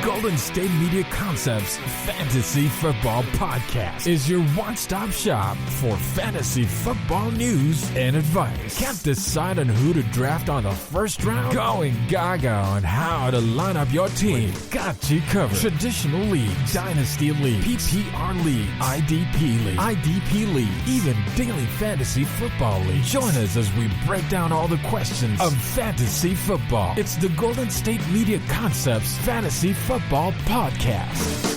Golden State Media Concepts Fantasy Football Podcast is your one-stop shop for fantasy football news and advice. Can't decide on who to draft on the first round? Going gaga on how to line up your team. Got you covered. Traditional leagues, dynasty leagues, PPR leagues, IDP league, even daily fantasy football league. Join us as we break down all the questions of fantasy football. It's the Golden State Media Concepts Fantasy Football Podcast.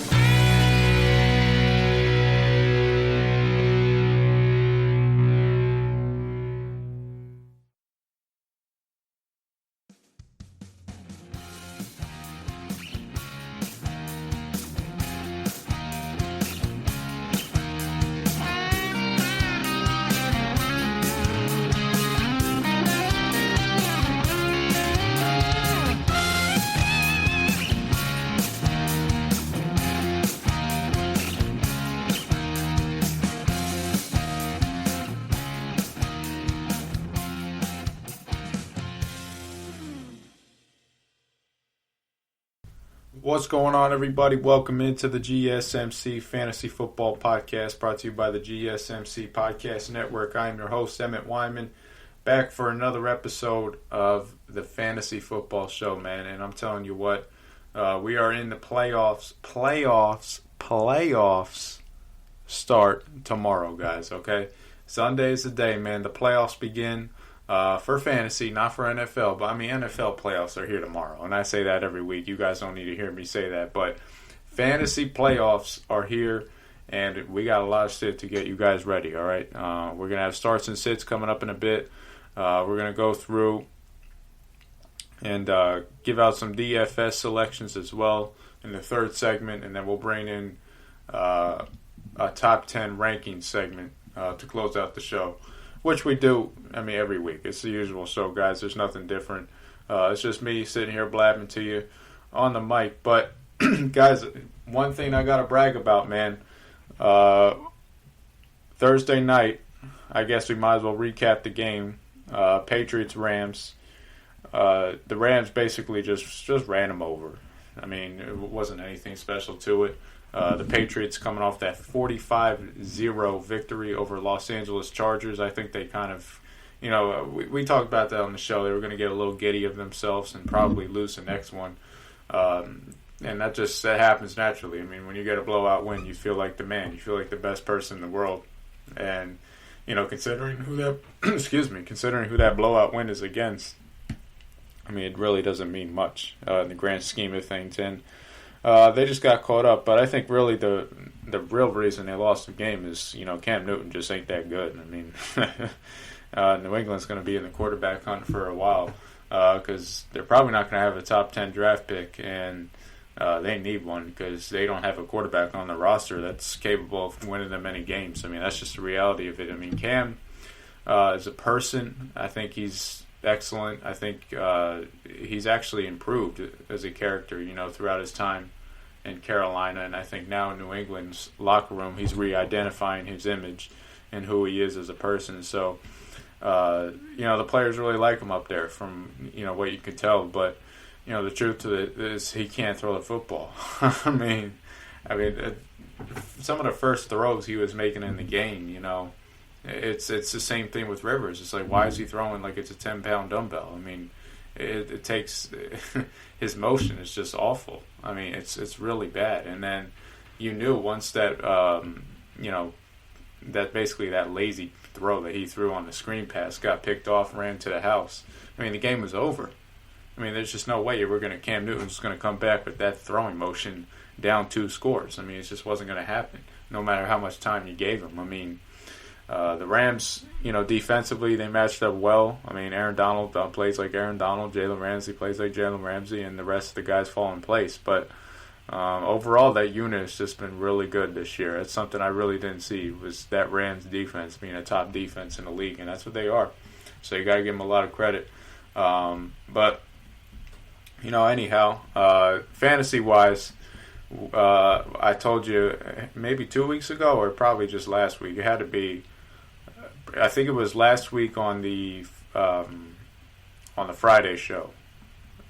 What's going on, everybody? Welcome into the GSMC Fantasy Football Podcast, brought to you by the GSMC Podcast Network. I am your host, Emmet, back for another episode of the Fantasy Football Show, man. And I'm telling you what, we are in the playoffs. Playoffs start tomorrow, guys, okay? Sunday is the day, man. The playoffs begin. For fantasy, not for NFL, but I mean NFL playoffs are here tomorrow, and I say that every week. You guys don't need to hear me say that, but fantasy playoffs are here, and we got a lot of shit to get you guys ready, all right? We're going to have starts and sits coming up in a bit. We're going to go through and give out some DFS selections as well in the third segment, and then we'll bring in a top 10 ranking segment to close out the show. Which we do, I mean, every week. It's the usual show, guys. There's nothing different. It's just me sitting here blabbing to you on the mic. But, guys, one thing I got to brag about, man. Thursday night, I guess we might as well recap the game. Patriots-Rams. The Rams basically just ran them over. I mean, it wasn't anything special to it. The Patriots coming off that 45-0 victory over Los Angeles Chargers. I think they kind of, we talked about that on the show. They were going to get a little giddy of themselves and probably lose the next one. And that happens naturally. I mean, when you get a blowout win, you feel like the man. You feel like the best person in the world. And, considering who that blowout win is against, I mean, it really doesn't mean much in the grand scheme of things. And they just got caught up, but I think really the real reason they lost the game is, Cam Newton just ain't that good. I mean, New England's going to be in the quarterback hunt for a while because they're probably not going to have a top 10 draft pick, and they need one because they don't have a quarterback on the roster that's capable of winning them any games. I mean, that's just the reality of it. I mean, Cam, as a person, I think he's excellent. I think he's actually improved as a character, throughout his time in Carolina, and I think now in New England's locker room, he's re-identifying his image and who he is as a person. So, the players really like him up there from, what you can tell. But, the truth to it is he can't throw the football. I mean, some of the first throws he was making in the game, it's the same thing with Rivers. It's like, why is he throwing like it's a 10-pound dumbbell? I mean, it takes his motion is just awful. I mean, it's really bad. And then you knew once that that basically that lazy throw that he threw on the screen pass got picked off, ran to the house. I mean, the game was over. I mean, there's just no way Cam Newton's going to come back with that throwing motion down 2 scores. I mean, it just wasn't going to happen, no matter how much time you gave him. I mean, the Rams, defensively, they matched up well. I mean, Aaron Donald plays like Aaron Donald. Jalen Ramsey plays like Jalen Ramsey, and the rest of the guys fall in place. But overall, that unit has just been really good this year. That's something I really didn't see, was that Rams defense being a top defense in the league, and that's what they are. So you got to give them a lot of credit. But, anyhow, fantasy-wise, I told you maybe 2 weeks ago or probably just last week. It had to be, I think it was last week on the Friday show.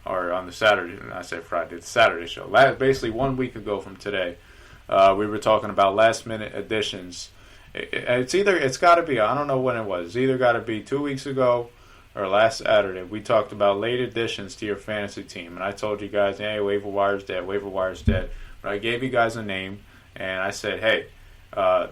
or on the Saturday, I said Friday, the Saturday show. Basically 1 week ago from today, we were talking about last minute additions. It's got to be, I don't know when it was. It's either got to be 2 weeks ago or last Saturday. We talked about late additions to your fantasy team, and I told you guys, hey, waiver wire's dead, waiver wire's dead. But I gave you guys a name, and I said, hey,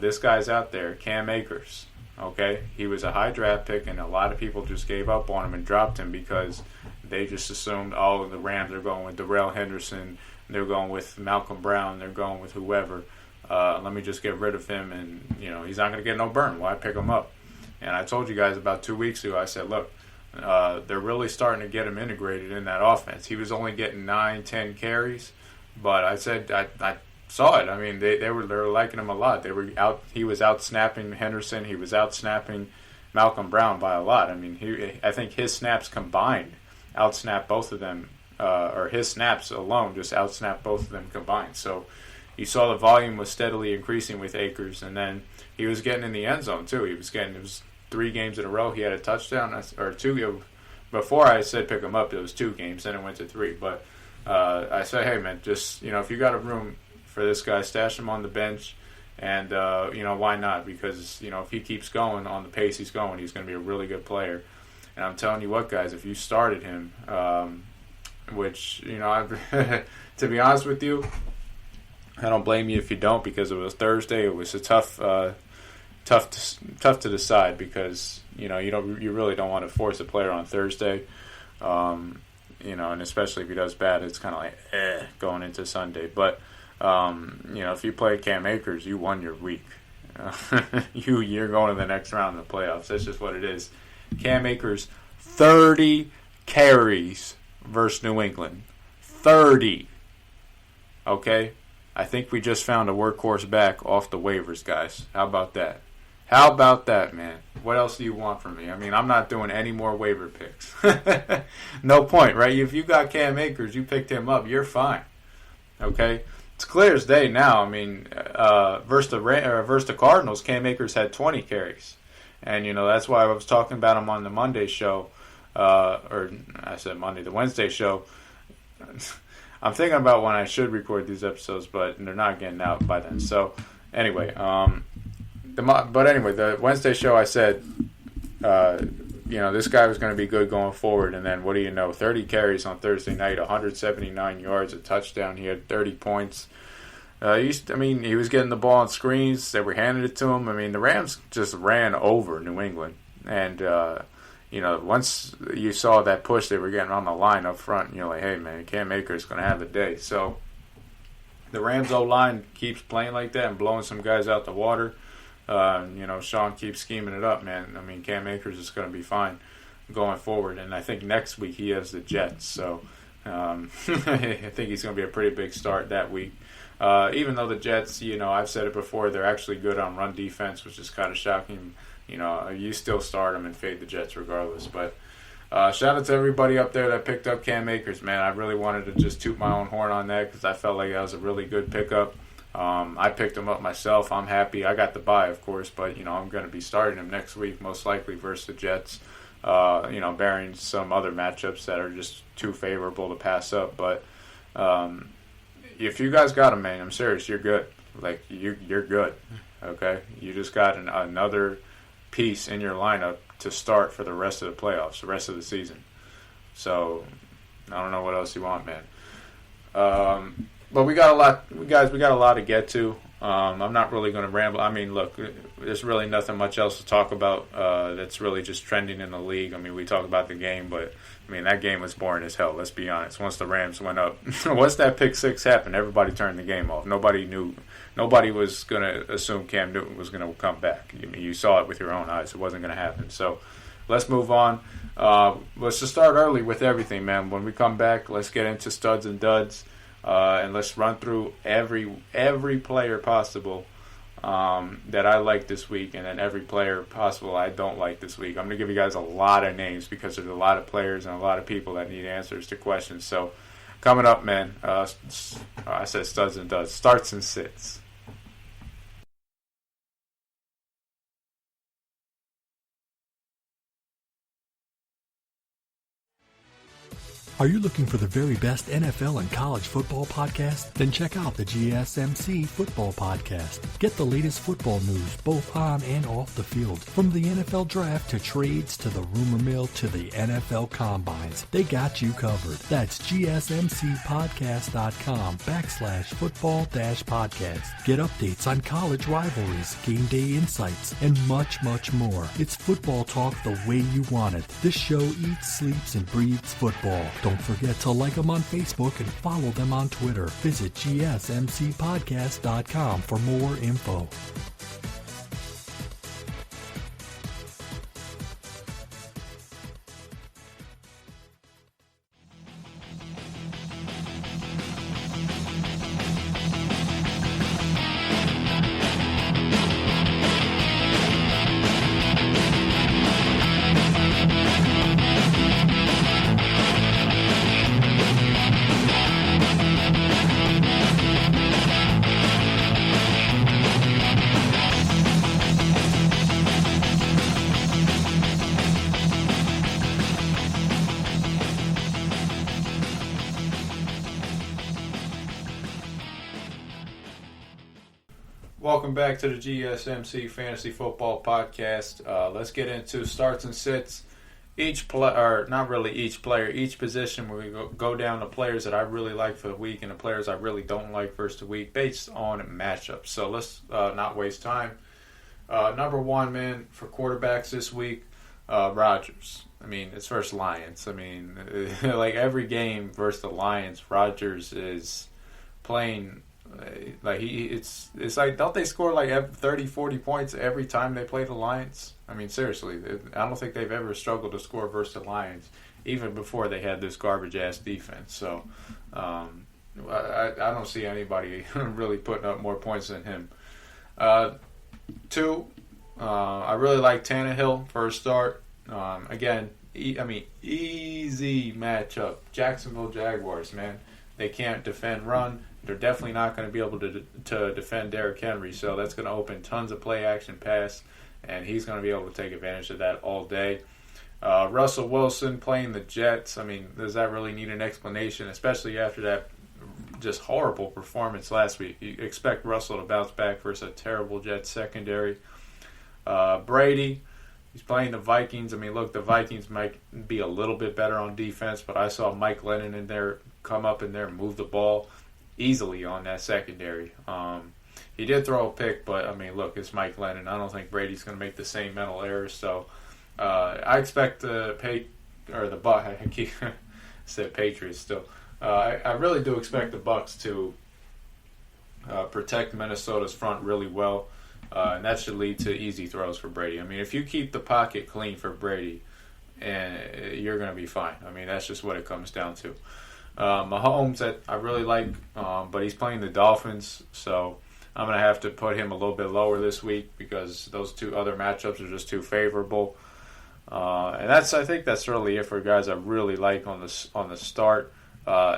this guy's out there, Cam Akers. Okay, he was a high draft pick, and a lot of people just gave up on him and dropped him because they just assumed, oh, the Rams are going with Darrell Henderson, they're going with Malcolm Brown, they're going with whoever. Let me just get rid of him, and he's not going to get no burn. Why pick him up? And I told you guys about 2 weeks ago, I said, look, they're really starting to get him integrated in that offense. He was only getting 9-10 carries, but I said I saw it. I mean, they were liking him a lot. He was out snapping Henderson. He was out snapping Malcolm Brown by a lot. I mean, I think his snaps combined outsnapped both of them, or his snaps alone just outsnapped both of them combined. So you saw the volume was steadily increasing with Akers, and then he was getting in the end zone too. It was 3 games in a row he had a touchdown, or 2. Before I said pick him up, it was 2 games, then it went to 3. But I said, hey man, just if you got a room for this guy, stash him on the bench, and why not? Because if he keeps going on the pace he's going, he's going to be a really good player. And I'm telling you what, guys, if you started him, which to be honest with you, I don't blame you if you don't, because it was Thursday. It was a tough to decide, because you really don't want to force a player on Thursday, and especially if he does bad, it's kind of like going into Sunday. But if you played Cam Akers, you won your week. You're going to the next round of the playoffs. That's just what it is. Cam Akers, 30 carries versus New England. 30. Okay? I think we just found a workhorse back off the waivers, guys. How about that? How about that, man? What else do you want from me? I mean, I'm not doing any more waiver picks. No point, right? If you got Cam Akers, you picked him up, you're fine. Okay? It's clear as day now. I mean, versus the Cardinals, Cam Akers had 20 carries. And, that's why I was talking about him on the Monday show. Or I said Monday, the Wednesday show. I'm thinking about when I should record these episodes, but they're not getting out by then. So, anyway, the Wednesday show, I said, this guy was going to be good going forward, and then what do you know? 30 carries on Thursday night, 179 yards, a touchdown. He had 30 points. He was getting the ball on screens. They were handing it to him. I mean, the Rams just ran over New England, and once you saw that push they were getting on the line up front, you're like, hey, man, Cam Akers is going to have a day. So the Rams O-line keeps playing like that and blowing some guys out the water. Sean keeps scheming it up, man. I mean, Cam Akers is going to be fine going forward. And I think next week he has the Jets. So I think he's going to be a pretty big start that week. Even though the Jets, I've said it before, they're actually good on run defense, which is kind of shocking. You still start them and fade the Jets regardless. But shout out to everybody up there that picked up Cam Akers, man. I really wanted to just toot my own horn on that because I felt like that was a really good pickup. I picked him up myself. I'm happy. I got the bye, of course, but I'm going to be starting him next week, most likely versus the Jets. Bearing some other matchups that are just too favorable to pass up. But if you guys got him, man, I'm serious. You're good. Like you're good. Okay, you just got another piece in your lineup to start for the rest of the playoffs, the rest of the season. So I don't know what else you want, man. But we got a lot, guys. We got a lot to get to. I'm not really going to ramble. I mean, look, there's really nothing much else to talk about that's really just trending in the league. I mean, we talk about the game, but I mean that game was boring as hell. Let's be honest. Once the Rams went up, once that pick six happened, everybody turned the game off. Nobody knew. Nobody was going to assume Cam Newton was going to come back. I mean, you saw it with your own eyes. It wasn't going to happen. So let's move on. Let's just start early with everything, man. When we come back, let's get into studs and duds. And let's run through every player possible that I like this week, and then every player possible I don't like this week. I'm going to give you guys a lot of names because there's a lot of players and a lot of people that need answers to questions. So coming up, man, I said studs and duds, starts and sits. Are you looking for the very best NFL and college football podcast? Then check out the GSMC Football Podcast. Get the latest football news both on and off the field. From the NFL Draft to trades to the rumor mill to the NFL Combines, they got you covered. That's GSMCpodcast.com/football-podcast. Get updates on college rivalries, game day insights, and much, much more. It's football talk the way you want it. This show eats, sleeps, and breathes football. Don't forget to like them on Facebook and follow them on Twitter. Visit GSMCpodcast.com for more info. Welcome back to the GSMC Fantasy Football Podcast. Let's get into starts and sits. Each player, not really each player, each position. We go down the players that I really like for the week and the players I really don't like for the week based on matchups. So let's not waste time. Number one, man, for quarterbacks this week, Rodgers. I mean, it's versus Lions. I mean, like every game versus the Lions, Rodgers is playing. Like it's like, don't they score like 30, 40 points every time they play the Lions? I mean, seriously, I don't think they've ever struggled to score versus the Lions, even before they had this garbage-ass defense. So I don't see anybody really putting up more points than him. Two, I really like Tannehill for a start. Again, easy matchup. Jacksonville Jaguars, man. They can't defend run. They're definitely not going to be able to defend Derrick Henry, so that's going to open tons of play-action pass, and he's going to be able to take advantage of that all day. Russell Wilson playing the Jets, I mean, does that really need an explanation, especially after that just horrible performance last week? You expect Russell to bounce back versus a terrible Jets secondary. Brady, he's playing the Vikings. I mean, look, the Vikings might be a little bit better on defense, but I saw Mike Lennon in there come up in there and move the ball easily on that secondary. He did throw a pick, but I mean, look, it's Mike Lennon. I don't think Brady's going to make the same mental errors. So I expect the Bucs. I keep said Patriots still. I really do expect the Bucs to protect Minnesota's front really well, and that should lead to easy throws for Brady. I mean, if you keep the pocket clean for Brady, and you're going to be fine. I mean, that's just what it comes down to. Mahomes, that I really like, but he's playing the Dolphins, so I'm going to have to put him a little bit lower this week because those two other matchups are just too favorable. And I think that's really it for guys I really like on the start.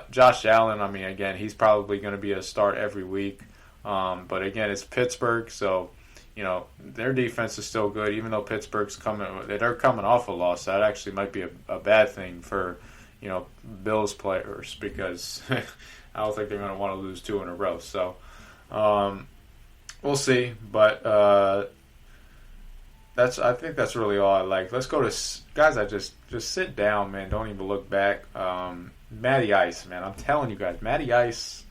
Josh Allen, I mean, again, he's probably going to be a start every week, but again, it's Pittsburgh, so you know their defense is still good, even though Pittsburgh's coming off a loss. That actually might be a bad thing for Bills players, because I don't think they're going to want to lose two in a row. So we'll see. But I think that's really all I like. Let's go to guys. I just sit down, man. Don't even look back. Matty Ice, man. I'm telling you guys, Matty Ice,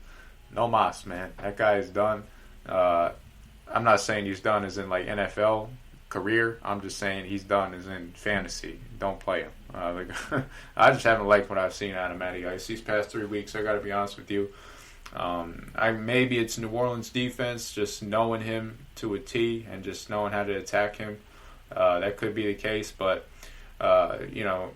no mas, man. That guy is done. I'm not saying he's done as in like NFL career. I'm just saying he's done as in fantasy. Don't play him. I just haven't liked what I've seen out of Matty Ice these past 3 weeks. I got to be honest with you. Maybe it's New Orleans defense, just knowing him to a T and just knowing how to attack him. That could be the case, but the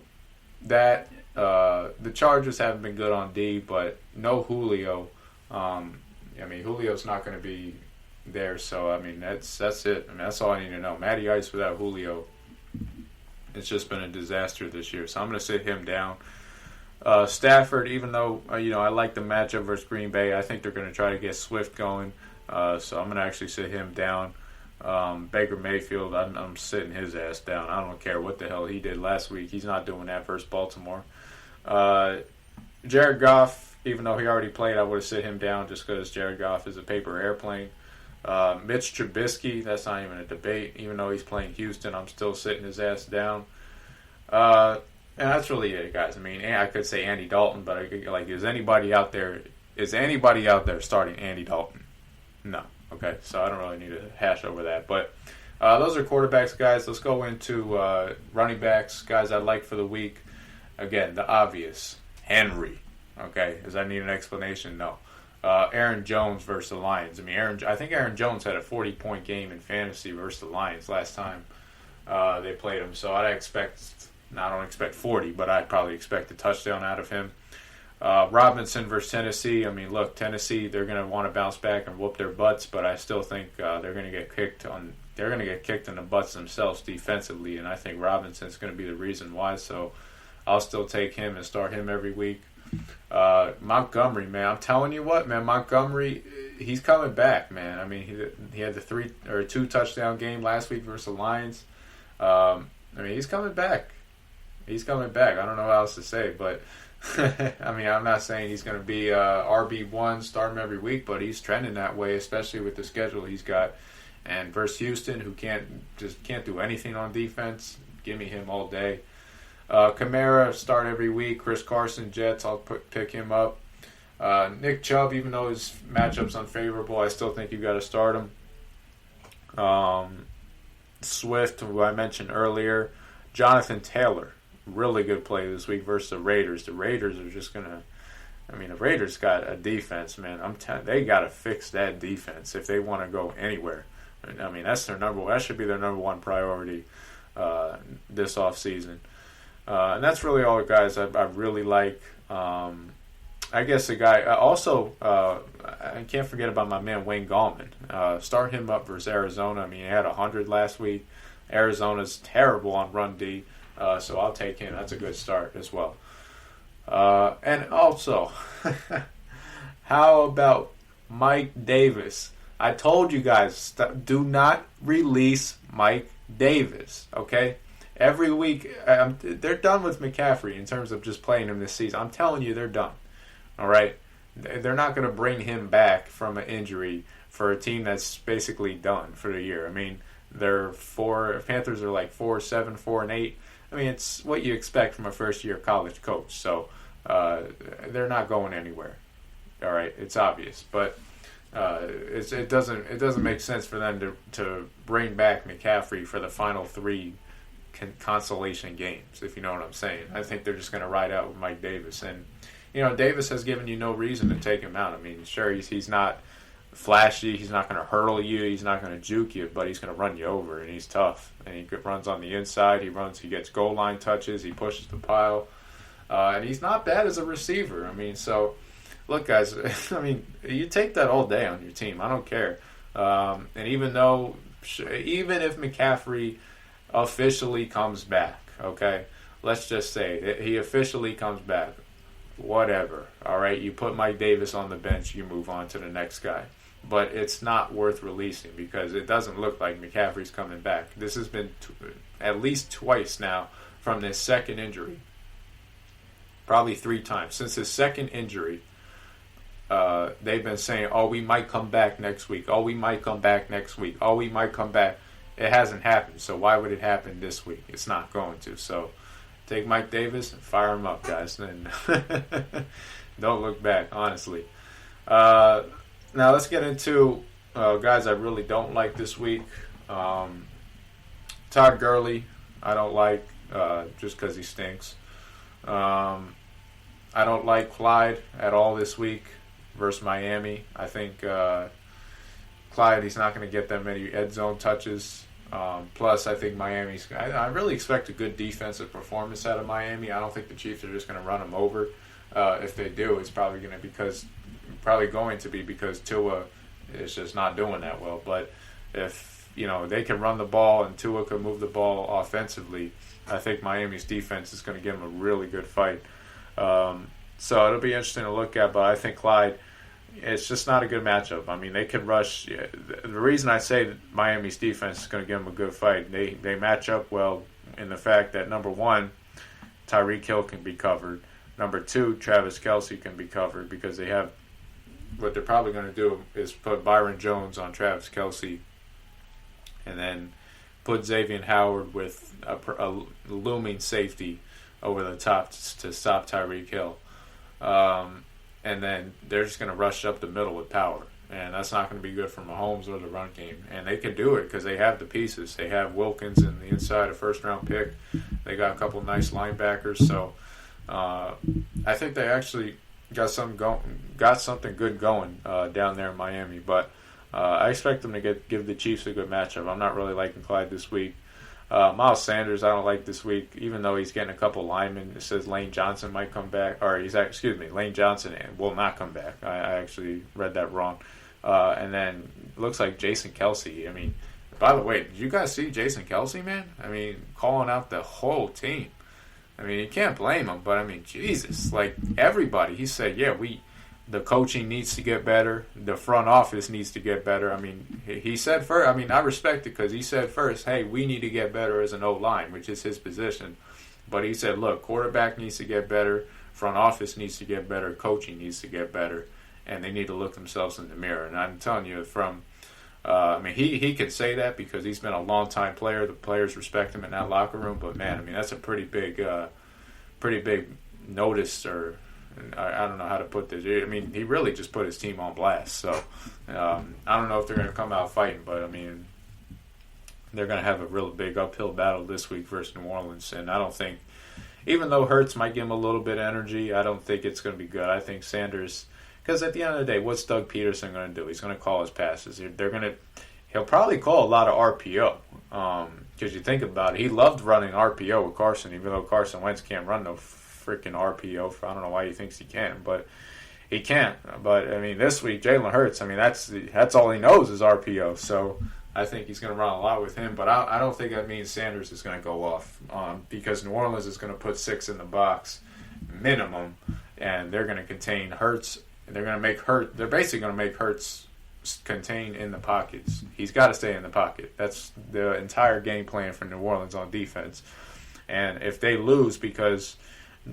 Chargers haven't been good on D, but no Julio. Julio's not going to be there, so I mean that's it. I mean, that's all I need to know. Matty Ice without Julio, it's just been a disaster this year. So I'm going to sit him down. Stafford, even though I like the matchup versus Green Bay, I think they're going to try to get Swift going. So I'm going to actually sit him down. Baker Mayfield, I'm sitting his ass down. I don't care what the hell he did last week. He's not doing that versus Baltimore. Jared Goff, even though he already played, I would have sit him down just because Jared Goff is a paper airplane. Mitch Trubisky, that's not even a debate. Even though he's playing Houston, I'm still sitting his ass down. And that's really it, guys. I mean, I could say Andy Dalton, but is anybody out there starting Andy Dalton? No. Okay, so I don't really need to hash over that. But those are quarterbacks, guys. Let's go into running backs, guys I like for the week. Again, the obvious, Henry. Okay, does that need an explanation? No. Aaron Jones versus the Lions. I mean, I think Aaron Jones had a 40-point game in fantasy versus the Lions last time they played him. So I don't expect 40, but I'd probably expect a touchdown out of him. Robinson versus Tennessee. I mean, look, Tennessee, they're going to want to bounce back and whoop their butts, but I still think they're going to get kicked in the butts themselves defensively, and I think Robinson's going to be the reason why. So I'll still take him and start him every week. Montgomery, man, I'm telling you what, man, Montgomery, he's coming back, man. I mean, he had the 2 touchdown game last week versus the Lions. I mean, he's coming back. I don't know what else to say, but I mean, I'm not saying he's going to be RB1, start him every week, but he's trending that way, especially with the schedule he's got. And versus Houston, who can't do anything on defense, give me him all day. Kamara, start every week. Chris Carson, Jets, I'll pick him up. Nick Chubb, even though his matchup's unfavorable, I still think you got to start him. Swift, who I mentioned earlier. Jonathan Taylor, really good play this week versus the Raiders. The Raiders are just going to... I mean, the Raiders got a defense, man. They got to fix that defense if they want to go anywhere. I mean, that should be their number one priority this offseason. And that's really all the guys I really like. I guess the guy also, I can't forget about my man Wayne Gallman. Start him up versus Arizona. I mean, he had 100 last week. Arizona's terrible on run D, so I'll take him. That's a good start as well. And also, how about Mike Davis? I told you guys, do not release Mike Davis, okay? Every week, they're done with McCaffrey in terms of just playing him this season. I'm telling you, they're done. All right? They're not going to bring him back from an injury for a team that's basically done for the year. I mean, Panthers are like 4-7, 4-8. I mean, it's what you expect from a first-year college coach. So they're not going anywhere. All right? It's obvious. But it doesn't make sense for them to bring back McCaffrey for the final 3 consolation games, if you know what I'm saying. I think they're just going to ride out with Mike Davis. And, Davis has given you no reason to take him out. I mean, sure, he's not flashy. He's not going to hurdle you. He's not going to juke you, but he's going to run you over, and he's tough. And he runs on the inside. He gets goal line touches. He pushes the pile. And he's not bad as a receiver. I mean, so, look, guys, I mean, you take that all day on your team. I don't care. And even if McCaffrey officially comes back, okay? Let's just say that he officially comes back. Whatever, all right? You put Mike Davis on the bench, you move on to the next guy. But it's not worth releasing because it doesn't look like McCaffrey's coming back. This has been at least twice now from this second injury. Probably 3 times. Since his second injury, they've been saying, we might come back next week. We might come back next week. We might come back. It hasn't happened, so why would it happen this week? It's not going to. So take Mike Davis and fire him up, guys. And don't look back, honestly. Now let's get into guys I really don't like this week. Todd Gurley, I don't like just because he stinks. I don't like Clyde at all this week versus Miami. I think Clyde, he's not going to get that many end zone touches. Plus, I think I really expect a good defensive performance out of Miami. I don't think the Chiefs are just going to run them over. If they do, it's probably going to be because Tua is just not doing that well. But if they can run the ball and Tua can move the ball offensively, I think Miami's defense is going to give them a really good fight. So it'll be interesting to look at. But I think Clyde, it's just not a good matchup. I mean, they can rush. The reason I say that Miami's defense is going to give them a good fight, they match up well in the fact that, number one, Tyreek Hill can be covered. Number 2, Travis Kelce can be covered because they have what they're probably going to do is put Byron Jones on Travis Kelce and then put Xavier Howard with a looming safety over the top to stop Tyreek Hill. And then they're just going to rush up the middle with power. And that's not going to be good for Mahomes or the run game. And they can do it because they have the pieces. They have Wilkins in the inside, a first-round pick. They got a couple nice linebackers. So I think they actually got something good going down there in Miami. But I expect them to give the Chiefs a good matchup. I'm not really liking Clyde this week. Miles Sanders, I don't like this week, even though he's getting a couple linemen. It says Lane Johnson might come back, or Lane Johnson will not come back. I actually read that wrong. And then it looks like Jason Kelce. I mean, by the way, did you guys see Jason Kelce, man? I mean, calling out the whole team. I mean, you can't blame him, but I mean, Jesus, like everybody. He said, yeah, the coaching needs to get better. The front office needs to get better. I mean, he said first. I mean, I respect it because he said first, hey, we need to get better as an O-line, which is his position. But he said, look, quarterback needs to get better. Front office needs to get better. Coaching needs to get better. And they need to look themselves in the mirror. And I'm telling you, I mean, he can say that because he's been a long-time player. The players respect him in that locker room. But, man, I mean, that's a pretty big notice or – I don't know how to put this. I mean, he really just put his team on blast. So I don't know if they're going to come out fighting, but, I mean, they're going to have a real big uphill battle this week versus New Orleans. And I don't think, even though Hurts might give him a little bit of energy, I don't think it's going to be good. I think Sanders, because at the end of the day, what's Doug Peterson going to do? He's going to call his passes. He'll probably call a lot of RPO. Because you think about it, he loved running RPO with Carson, even though Carson Wentz can't run no freaking RPO. I don't know why he thinks he can, but he can't. But I mean, this week Jalen Hurts, I mean, that's all he knows is RPO. So I think he's going to run a lot with him. But I don't think that means Sanders is going to go off because New Orleans is going to put 6 in the box minimum, and they're going to contain Hurts. And they're basically going to make Hurts contain in the pockets. He's got to stay in the pocket. That's the entire game plan for New Orleans on defense. And if they lose because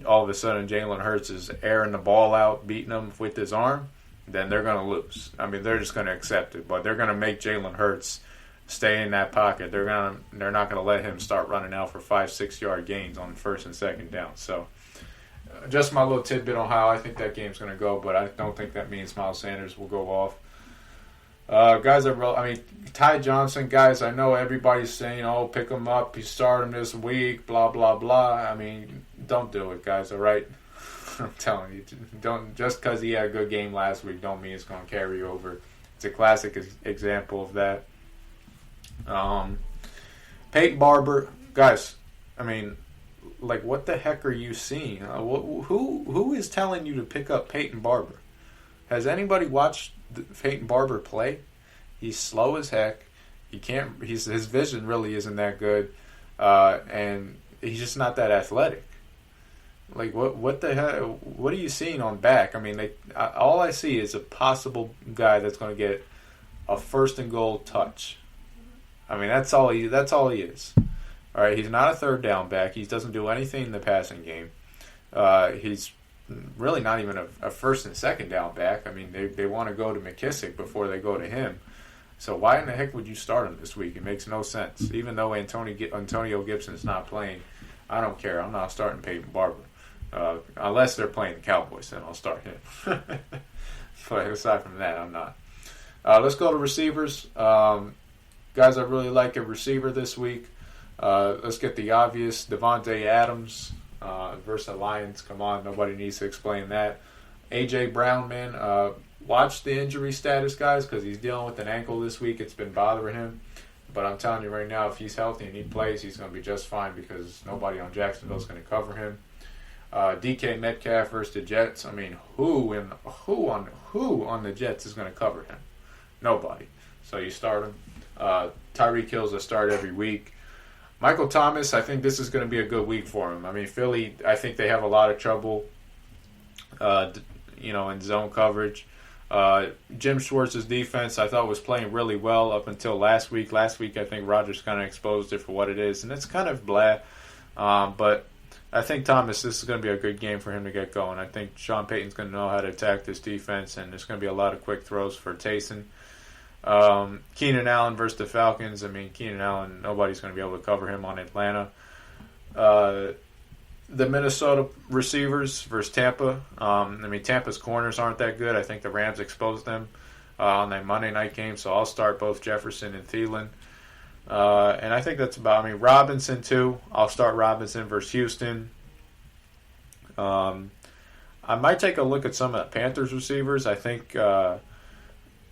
all of a sudden Jalen Hurts is airing the ball out, beating them with his arm, then they're going to lose. I mean, they're just going to accept it. But they're going to make Jalen Hurts stay in that pocket. They're not going to let him start running out for 5-6 yard gains on first and second down. So just my little tidbit on how I think that game's going to go, but I don't think that means Miles Sanders will go off. Ty Johnson, guys, I know everybody's saying, oh, pick him up, you start him this week, blah, blah, blah. I mean, don't do it, guys, all right? I'm telling you, don't, just because he had a good game last week don't mean it's going to carry over. It's a classic example of that. Peyton Barber, guys, I mean, like, what the heck are you seeing? Who is telling you to pick up Peyton Barber? Has anybody watched Peyton Barber play? He's slow as heck. His vision really isn't that good, and he's just not that athletic. Like what the hell? What are you seeing on back? I mean, all I see is a possible guy that's going to get a first and goal touch. I mean, that's all he is. All right, he's not a third down back. He doesn't do anything in the passing game. He's really not even a first and second down back. I mean, they want to go to McKissick before they go to him. So why in the heck would you start him this week? It makes no sense. Even though Antonio Gibson's not playing, I don't care. I'm not starting Peyton Barber. Unless they're playing the Cowboys, then I'll start him. But aside from that, I'm not. Let's go to receivers. Guys, I really like a receiver this week. Let's get the obvious. Devontae Adams versus the Lions. Come on, nobody needs to explain that. A.J. Brown, man, watch the injury status, guys, because he's dealing with an ankle this week. It's been bothering him. But I'm telling you right now, if he's healthy and he plays, he's going to be just fine because nobody on Jacksonville is going to cover him. DK Metcalf versus the Jets. I mean, who on the Jets is going to cover him? Nobody. So you start him. Tyreek Hill's a start every week. Michael Thomas, I think this is going to be a good week for him. I mean, Philly, I think they have a lot of trouble, in zone coverage. Jim Schwartz's defense, I thought, was playing really well up until last week. Last week, I think Rodgers kind of exposed it for what it is, and it's kind of blah. But I think Thomas, this is going to be a good game for him to get going. I think Sean Payton's going to know how to attack this defense, and there's going to be a lot of quick throws for Taysom. Keenan Allen versus the Falcons. I mean, Keenan Allen, nobody's going to be able to cover him on Atlanta. The Minnesota receivers versus Tampa. I mean, Tampa's corners aren't that good. I think the Rams exposed them on that Monday night game, so I'll start both Jefferson and Thielen. And I think that's about, I mean, Robinson too. I'll start Robinson versus Houston. I might take a look at some of the Panthers receivers. I think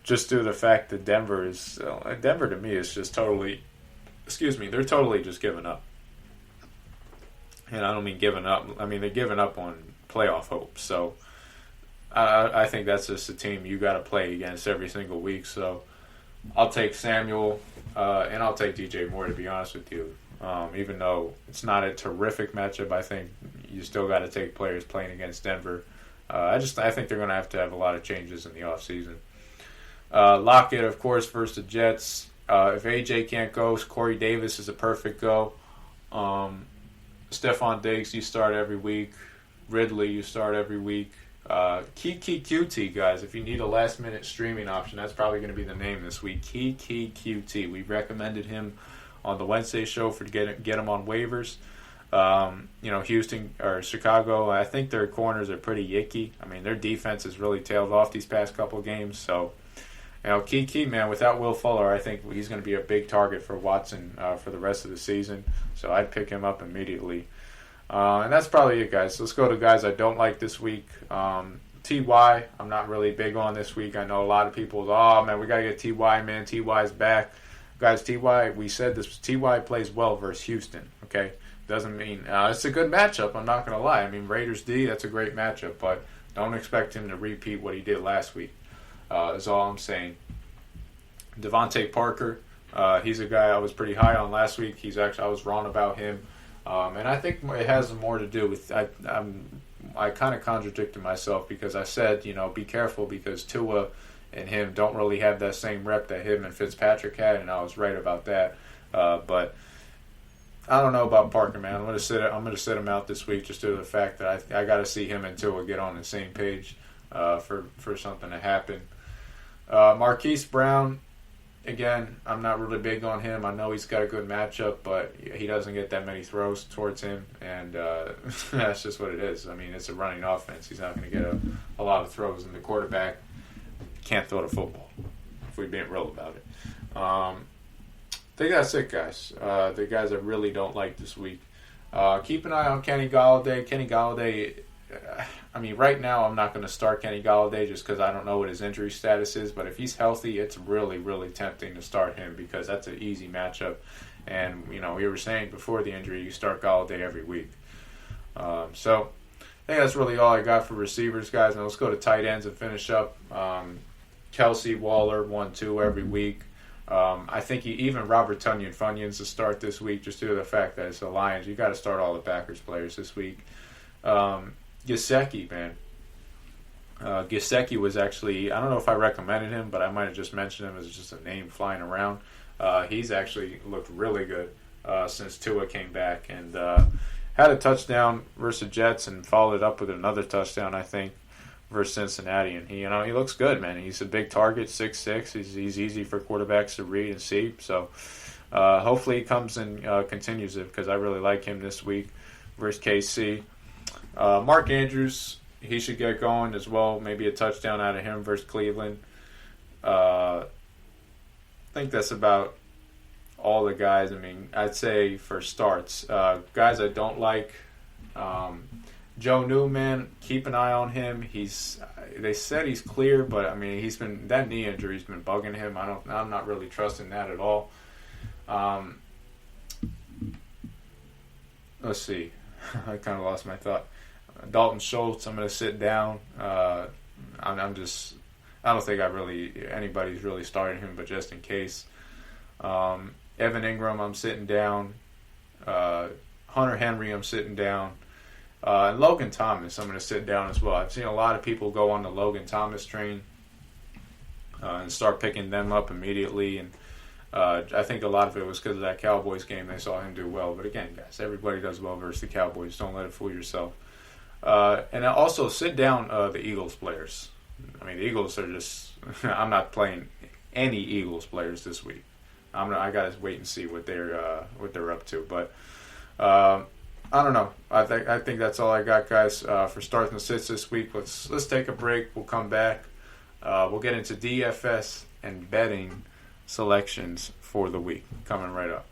just due to the fact that Denver to me is just totally, they're totally just giving up. And I don't mean giving up. I mean, they're giving up on playoff hopes. So I think that's just a team you got to play against every single week. So I'll take Samuel and I'll take DJ Moore, to be honest with you. Even though it's not a terrific matchup, I think you still got to take players playing against Denver. I think they're going to have a lot of changes in the offseason. Lockett, of course, versus the Jets. If AJ can't go, Corey Davis is a perfect go. Stephon Diggs, you start every week. Ridley, you start every week. Kiki QT, guys, if you need a last-minute streaming option, that's probably going to be the name this week. Kiki QT. We recommended him on the Wednesday show to get him on waivers. Houston or Chicago, I think their corners are pretty yicky. I mean, their defense has really tailed off these past couple games. So, Kiki, man, without Will Fuller, I think he's going to be a big target for Watson for the rest of the season. So I'd pick him up immediately. And that's probably it, guys. Let's go to guys I don't like this week. T.Y., I'm not really big on this week. I know a lot of people, man, we got to get T.Y., man. T.Y.'s back. Guys, T.Y., we said this, T.Y. plays well versus Houston, okay? Doesn't mean, it's a good matchup, I'm not going to lie. I mean, Raiders D, that's a great matchup, but don't expect him to repeat what he did last week. Is all I'm saying. Devontae Parker, he's a guy I was pretty high on last week. I was wrong about him. And I think it has more to do with, I kind of contradicted myself because I said, be careful because Tua and him don't really have that same rep that him and Fitzpatrick had, and I was right about that. But I don't know about Parker, man. I'm gonna sit him out this week just due to the fact that I got to see him and Tua get on the same page for something to happen. Marquise Brown, again, I'm not really big on him. I know he's got a good matchup, but he doesn't get that many throws towards him, and that's just what it is. I mean, it's a running offense. He's not going to get a lot of throws, and the quarterback can't throw the football, if we're being real about it. I think that's it, guys. The guys I really don't like this week. Keep an eye on Kenny Golladay. Kenny Golladay, I mean, right now I'm not going to start Kenny Golladay just because I don't know what his injury status is. But if he's healthy, it's really, really tempting to start him because that's an easy matchup. And, we were saying before the injury, you start Golladay every week. So I think that's really all I got for receivers, guys. Now let's go to tight ends and finish up. Kelsey, Waller, 1-2 every week. I think even Robert Funyuns to start this week just due to the fact that it's the Lions. You got to start all the Packers players this week. Gesicki, man. Gesicki was actually, I don't know if I recommended him, but I might have just mentioned him as just a name flying around. He's actually looked really good since Tua came back and had a touchdown versus the Jets and followed it up with another touchdown, I think, versus Cincinnati. And he looks good, man. He's a big target, 6'6". He's easy for quarterbacks to read and see. So hopefully he comes and continues it because I really like him this week versus KC. Mark Andrews, he should get going as well. Maybe a touchdown out of him versus Cleveland. I think that's about all the guys. I mean, I'd say for starts. Guys I don't like, Joe Newman, keep an eye on him. They said he's clear, but I mean, that knee injury's been bugging him. I'm not really trusting that at all. Let's see. I kind of lost my thought. Dalton Schultz, I'm going to sit down. I don't think anybody's really starting him, but just in case. Evan Ingram, I'm sitting down. Hunter Henry, I'm sitting down. And Logan Thomas, I'm going to sit down as well. I've seen a lot of people go on the Logan Thomas train and start picking them up immediately. And I think a lot of it was because of that Cowboys game. They saw him do well. But again, guys, everybody does well versus the Cowboys. Don't let it fool yourself. And also sit down the Eagles players. I mean, the Eagles are just – I'm not playing any Eagles players this week. I got to wait and see what they're up to. But I don't know. I think that's all I got, guys, for starting the sits this week. Let's take a break. We'll come back. We'll get into DFS and betting selections for the week. Coming right up.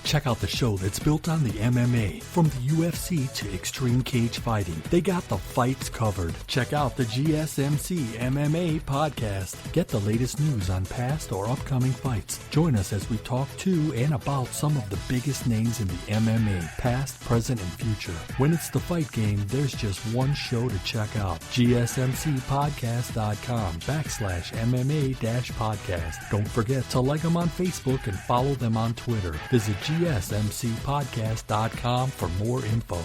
Check out the show that's built on the MMA. From the UFC to extreme cage fighting, they got the fights covered. Check out the GSMC MMA podcast. Get the latest news on past or upcoming fights. Join us as we talk to and about some of the biggest names in the MMA, past, present, and future. When it's the fight game, there's just one show to check out. GSMCpodcast.com/MMA-podcast. Don't forget to like them on Facebook and follow them on Twitter. Visit GSMCpodcast.com for more info.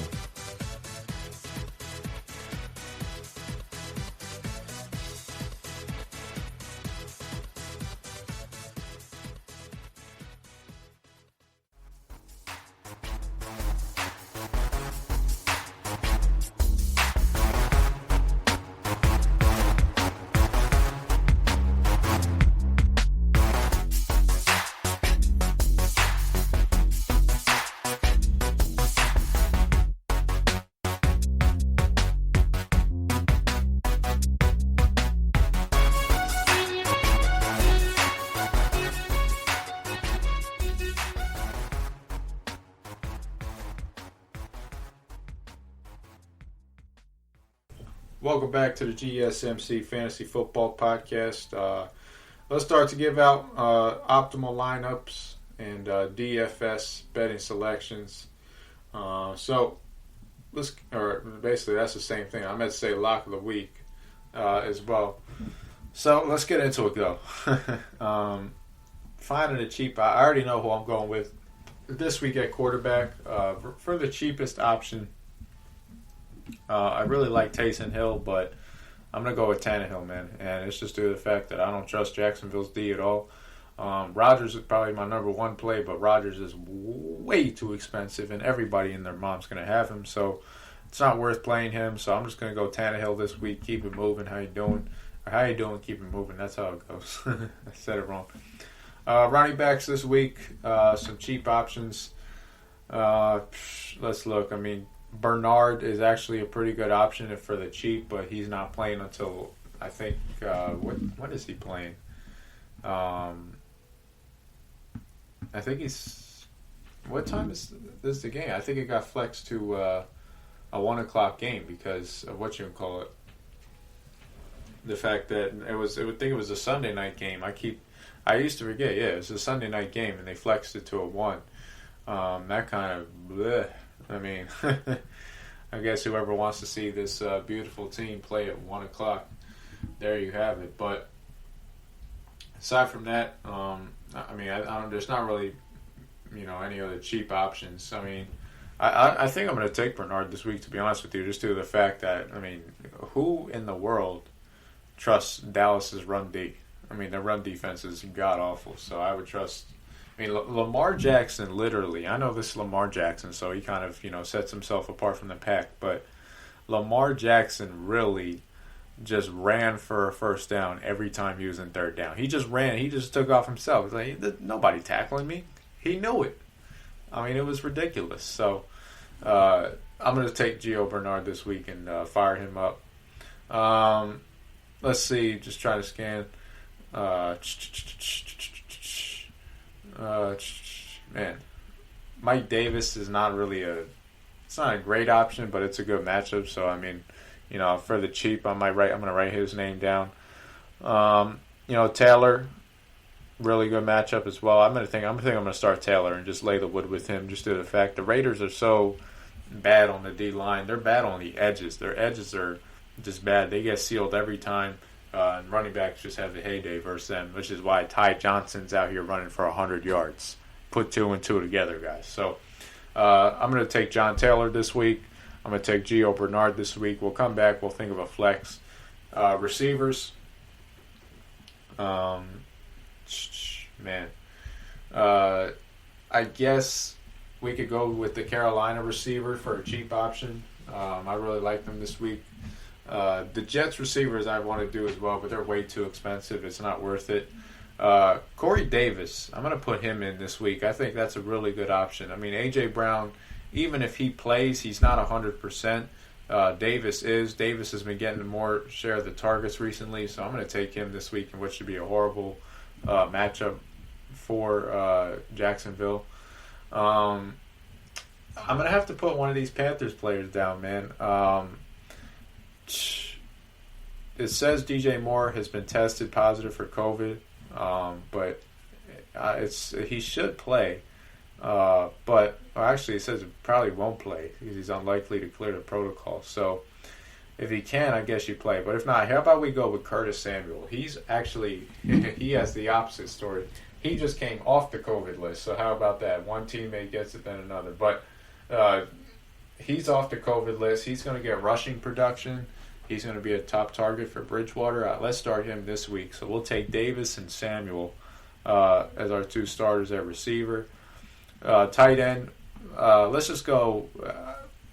Welcome back to the GSMC Fantasy Football Podcast. Let's start to give out optimal lineups and DFS betting selections. Basically that's the same thing. I meant to say lock of the week as well. So let's get into it, though. Finding a cheap, I already know who I'm going with this week at quarterback. For the cheapest option, I really like Taysom Hill, but I'm going to go with Tannehill, man. And it's just due to the fact that I don't trust Jacksonville's D at all. Rodgers is probably my number one play, but Rodgers is way too expensive, and everybody and their mom's going to have him. So it's not worth playing him. So I'm just going to go Tannehill this week. Keep it moving. How you doing? Or how you doing? Keep it moving. That's how it goes. I said it wrong. Running backs this week, some cheap options. Let's look. I mean, Bernard is actually a pretty good option for the cheap, but he's not playing until, I think, when is he playing? I think he's, what time is this the game? I think it got flexed to a 1 o'clock game because of what you can call it. The fact that I would think it was a Sunday night game. I used to forget, yeah, it was a Sunday night game and they flexed it to a 1. That kind of, bleh. I mean, I guess whoever wants to see this beautiful team play at 1 o'clock, there you have it. But aside from that, I mean, there's not really, any other cheap options. I mean, I think I'm going to take Bernard this week, to be honest with you, just due to the fact that, I mean, who in the world trusts Dallas's run D? I mean, their run defense is god-awful, so I would trust. I mean, Lamar Jackson, literally, I know this is Lamar Jackson, so he kind of, sets himself apart from the pack, but Lamar Jackson really just ran for a first down every time he was in third down. He just ran. He just took off himself. It's like, nobody tackling me. He knew it. I mean, it was ridiculous. So I'm going to take Gio Bernard this week and fire him up. Let's see. Just trying to scan. Man, Mike Davis is not really it's not a great option, but it's a good matchup. So I mean, for the cheap, I'm going to write his name down. Taylor, really good matchup as well. I'm going to start Taylor and just lay the wood with him, just due to the fact the Raiders are so bad on the D line. They're bad on the edges. Their edges are just bad. They get sealed every time. And running backs just have the heyday versus them, which is why Ty Johnson's out here running for 100 yards. Put 2 and 2 together, guys. So I'm going to take John Taylor this week. I'm going to take Gio Bernard this week. We'll come back. We'll think of a flex. Receivers. I guess we could go with the Carolina receiver for a cheap option. I really like them this week. The Jets receivers I want to do as well, but they're way too expensive. It's not worth it. Corey Davis, I'm going to put him in this week. I think that's a really good option. I mean, A.J. Brown, even if he plays, he's not 100%. Davis is. Davis has been getting more share of the targets recently, so I'm going to take him this week, in which should be a horrible matchup for Jacksonville. I'm going to have to put one of these Panthers players down, man. It says DJ Moore has been tested positive for COVID, but he should play. Actually, it says it probably won't play because he's unlikely to clear the protocol. So if he can, I guess you play. But if not, how about we go with Curtis Samuel? He's actually, he has the opposite story. He just came off the COVID list. So how about that? One teammate gets it, then another. But he's off the COVID list. He's going to get rushing production. He's going to be a top target for Bridgewater. Let's start him this week. So we'll take Davis and Samuel as our two starters at receiver. Tight end, let's just go.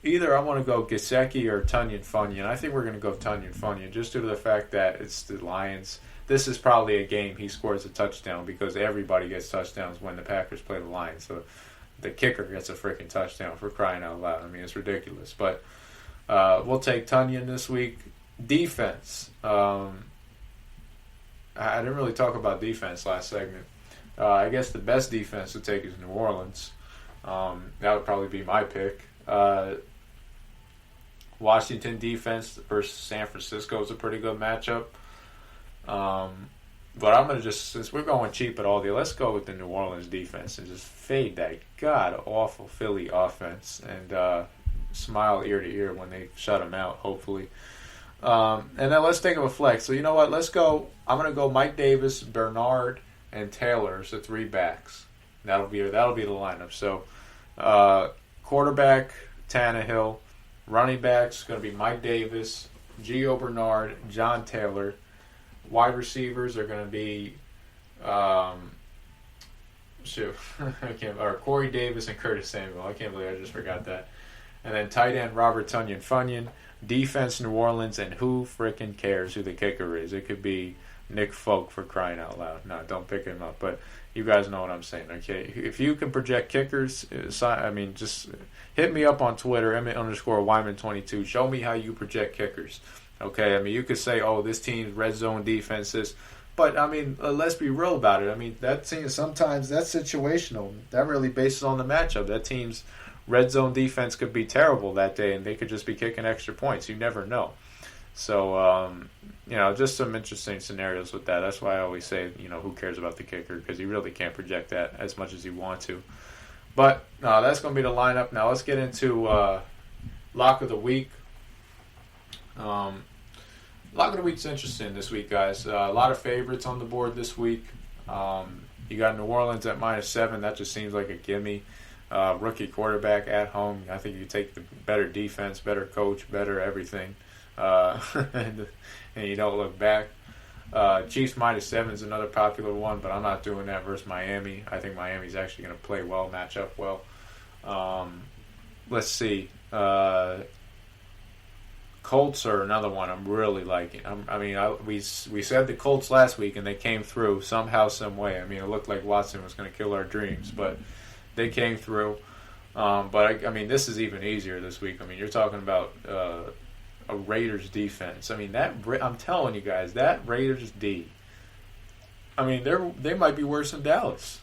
Either I want to go Gesicki or Tunyon Funyon. I think we're going to go Tunyon Funyon just due to the fact that it's the Lions. This is probably a game he scores a touchdown because everybody gets touchdowns when the Packers play the Lions. So the kicker gets a freaking touchdown, for crying out loud. I mean, it's ridiculous. But we'll take Tunyon this week. Defense. I didn't really talk about defense last segment. I guess the best defense to take is New Orleans. That would probably be my pick. Washington defense versus San Francisco is a pretty good matchup. But I'm going to since we're going cheap at all day, let's go with the New Orleans defense and just fade that god-awful Philly offense and smile ear to ear when they shut them out, hopefully. And then let's think of a flex. So you know what? Let's go. I'm going to go Mike Davis, Bernard, and Taylor, so 3 backs. That'll be the lineup. So quarterback, Tannehill. Running backs going to be Mike Davis, Gio Bernard, John Taylor. Wide receivers are going to be Corey Davis and Curtis Samuel. I can't believe I just forgot that. And then tight end Robert Tunyon Funyon. Defense New Orleans, and who frickin' cares who the kicker is? It could be Nick Folk, for crying out loud. No, don't pick him up. But you guys know what I'm saying, okay? If you can project kickers, just hit me up on Twitter, Emmet_Wyman22. Show me how you project kickers, okay? I mean, you could say, oh, this team's red zone defenses. But, I mean, let's be real about it. I mean, that team, sometimes that's situational. That really bases on the matchup. That team's red zone defense could be terrible that day, and they could just be kicking extra points. You never know. So, just some interesting scenarios with that. That's why I always say, who cares about the kicker? Because you really can't project that as much as you want to. But that's going to be the lineup. Now let's get into Lock of the Week. Lock of the Week's interesting this week, guys. A lot of favorites on the board this week. You got New Orleans at -7. That just seems like a gimme. Rookie quarterback at home. I think you take the better defense, better coach, better everything. And you don't look back. Chiefs -7 is another popular one, but I'm not doing that versus Miami. I think Miami's actually going to play well, match up well. Let's see. Colts are another one I'm really liking. We said the Colts last week, and they came through somehow, some way. I mean, it looked like Watson was going to kill our dreams, but they came through. But this is even easier this week. I mean, you're talking about a Raiders defense. I mean, I'm telling you guys, that Raiders D. I mean, they might be worse than Dallas.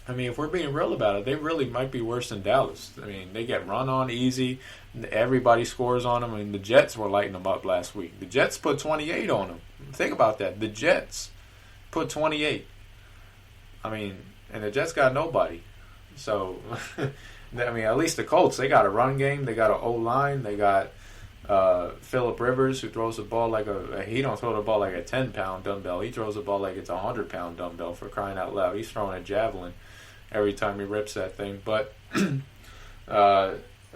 I mean, if we're being real about it, they really might be worse than Dallas. I mean, they get run on easy. Everybody scores on them. I mean, the Jets were lighting them up last week. The Jets put 28 on them. Think about that. The Jets put 28. I mean, and the Jets got nobody. So, at least the Colts, they got a run game. They got an O-line. They got Phillip Rivers, who throws the ball he don't throw the ball like a 10-pound dumbbell. He throws the ball like it's a 100-pound dumbbell, for crying out loud. He's throwing a javelin every time he rips that thing. But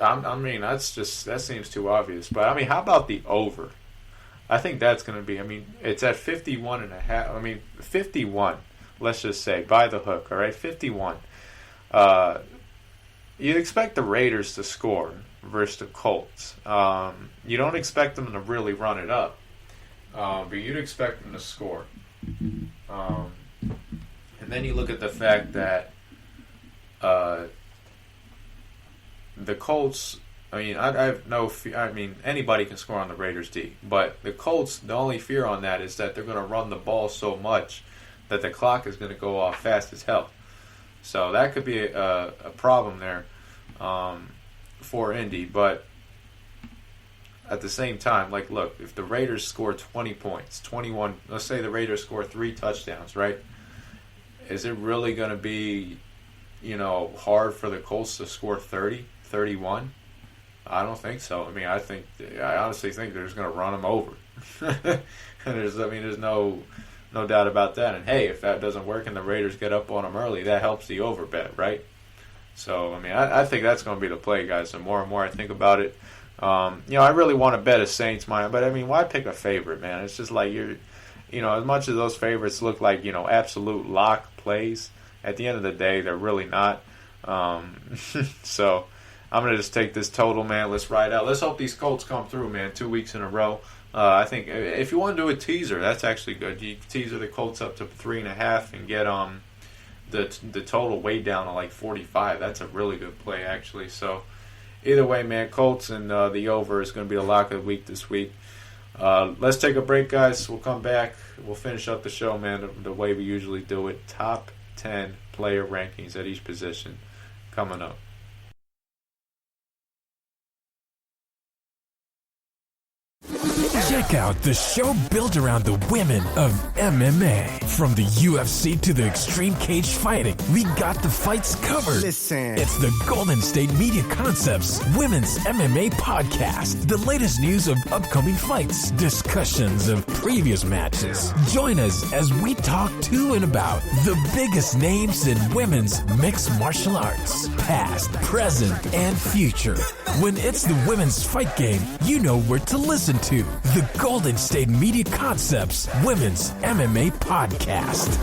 I mean, that seems too obvious. But I mean, how about the over? I think that's going to be. I mean, it's at 51.5. I mean, 51. Let's just say by the hook. All right, 51. You'd expect the Raiders to score versus the Colts. You don't expect them to really run it up, but you'd expect them to score. And then you look at the fact that the Colts. I mean, I have no fear. I mean, anybody can score on the Raiders' D, but the Colts. The only fear on that is that they're going to run the ball so much that the clock is going to go off fast as hell. So that could be a problem there for Indy. But at the same time, like, look, if the Raiders score 20 points, 21, let's say the Raiders score 3 touchdowns, right? Is it really going to be, hard for the Colts to score 30, 31? I don't think so. I mean, I honestly think they're just going to run them over. And there's no doubt about that. And hey, if that doesn't work and the Raiders get up on them early, that helps the over bet, right? So, I mean, I think that's going to be the play, guys. The more and more I think about it, I really want to bet a Saints minus, but I mean, why pick a favorite, man? It's just like as much as those favorites look like, absolute lock plays, at the end of the day, they're really not. So I'm going to just take this total, man. Let's ride out. Let's hope these Colts come through, man, 2 weeks in a row. I think if you want to do a teaser, that's actually good. You teaser the Colts up to 3.5 and get the total way down to like 45. That's a really good play, actually. So either way, man, Colts and the over is going to be the lock of the week this week. Let's take a break, guys. We'll come back. We'll finish up the show, man, the way we usually do it. Top 10 player rankings at each position coming up. Check out the show built around the women of MMA. From the UFC to the extreme cage fighting, we got the fights covered. Listen. It's the Golden State Media Concepts Women's MMA Podcast. The latest news of upcoming fights, discussions of previous matches. Join us as we talk to and about the biggest names in women's mixed martial arts, past, present, and future. When it's the women's fight game, you know where to listen to. The Golden State Media Concepts Women's MMA Podcast.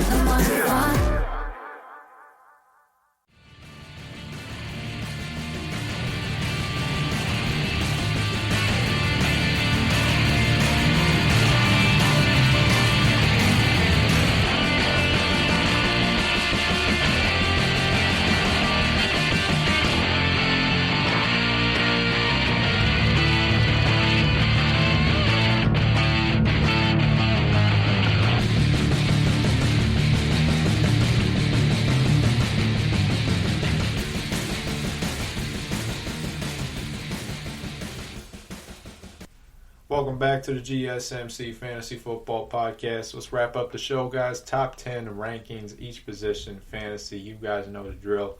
Welcome back to the GSMC Fantasy Football Podcast. Let's wrap up the show, guys. Top 10 rankings, each position, fantasy. You guys know the drill.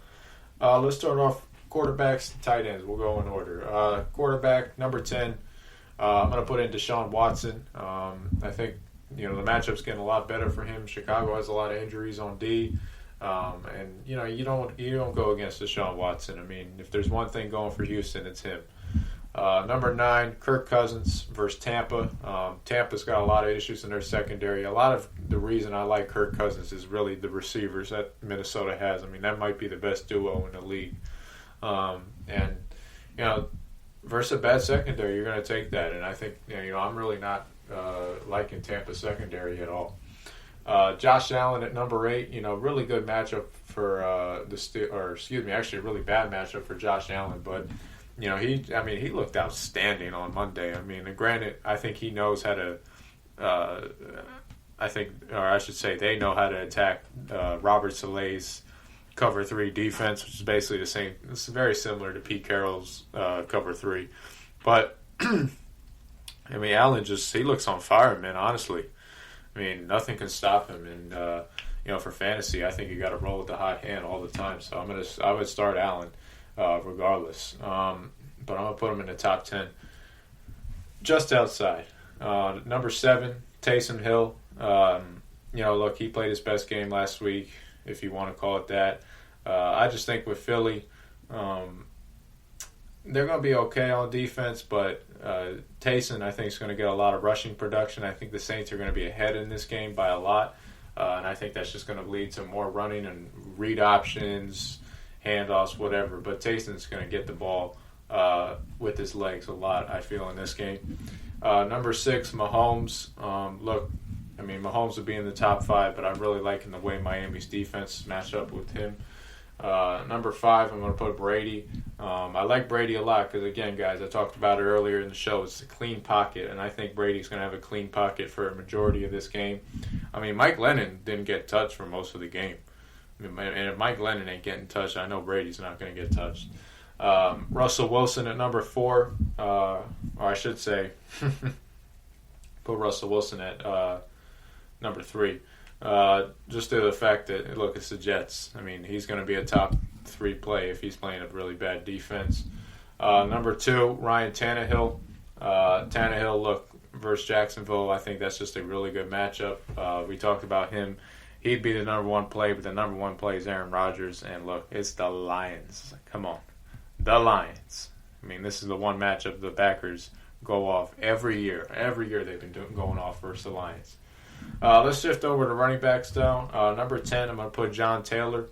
Let's start off quarterbacks and tight ends. We'll go in order. Quarterback, number 10. I'm going to put in Deshaun Watson. I think, the matchup's getting a lot better for him. Chicago has a lot of injuries on D. And, you don't go against Deshaun Watson. I mean, if there's one thing going for Houston, it's him. Number 9, Kirk Cousins versus Tampa. Tampa's got a lot of issues in their secondary. A lot of the reason I like Kirk Cousins is really the receivers that Minnesota has. I mean, that might be the best duo in the league. Versus a bad secondary, you're going to take that. And I think, I'm really not liking Tampa's secondary at all. Josh Allen at number 8, really good matchup for actually a really bad matchup for Josh Allen, but he looked outstanding on Monday. I mean, granted, I think he knows how to. They know how to attack Robert Saleh's cover 3 defense, which is basically the same. It's very similar to Pete Carroll's cover 3, but Allen he looks on fire, man. Honestly, nothing can stop him, and for fantasy, I think you got to roll with the hot hand all the time. So I would start Allen. Regardless. But I'm going to put him in the top 10. Just outside. Number 7, Taysom Hill. Look, he played his best game last week, if you want to call it that. I just think with Philly, they're going to be okay on defense, but Taysom, I think, is going to get a lot of rushing production. I think the Saints are going to be ahead in this game by a lot, and I think that's just going to lead to more running and read options, handoffs, whatever. But Taysom's going to get the ball with his legs a lot, I feel, in this game. Number 6, Mahomes. Look, I mean, Mahomes would be in the top 5, but I'm really liking the way Miami's defense matched up with him. Number 5, I'm going to put Brady. I like Brady a lot because, again, guys, I talked about it earlier in the show. It's a clean pocket, and I think Brady's going to have a clean pocket for a majority of this game. I mean, Mike Lennon didn't get touched for most of the game. I mean, and if Mike Lennon ain't getting touched, I know Brady's not going to get touched. Russell Wilson at number 4, or I should say, put Russell Wilson at number 3. Just due to the fact that, look, it's the Jets. I mean, he's going to be a top 3 play if he's playing a really bad defense. Number 2, Ryan Tannehill. Tannehill, look, versus Jacksonville, I think that's just a really good matchup. We talked about him. He'd be the number 1 play, but the number 1 play is Aaron Rodgers. And, look, it's the Lions. Come on. The Lions. I mean, this is the one matchup the Packers go off every year. Every year they've been going off versus the Lions. Let's shift over to running backs now. Number 10, I'm going to put John Taylor.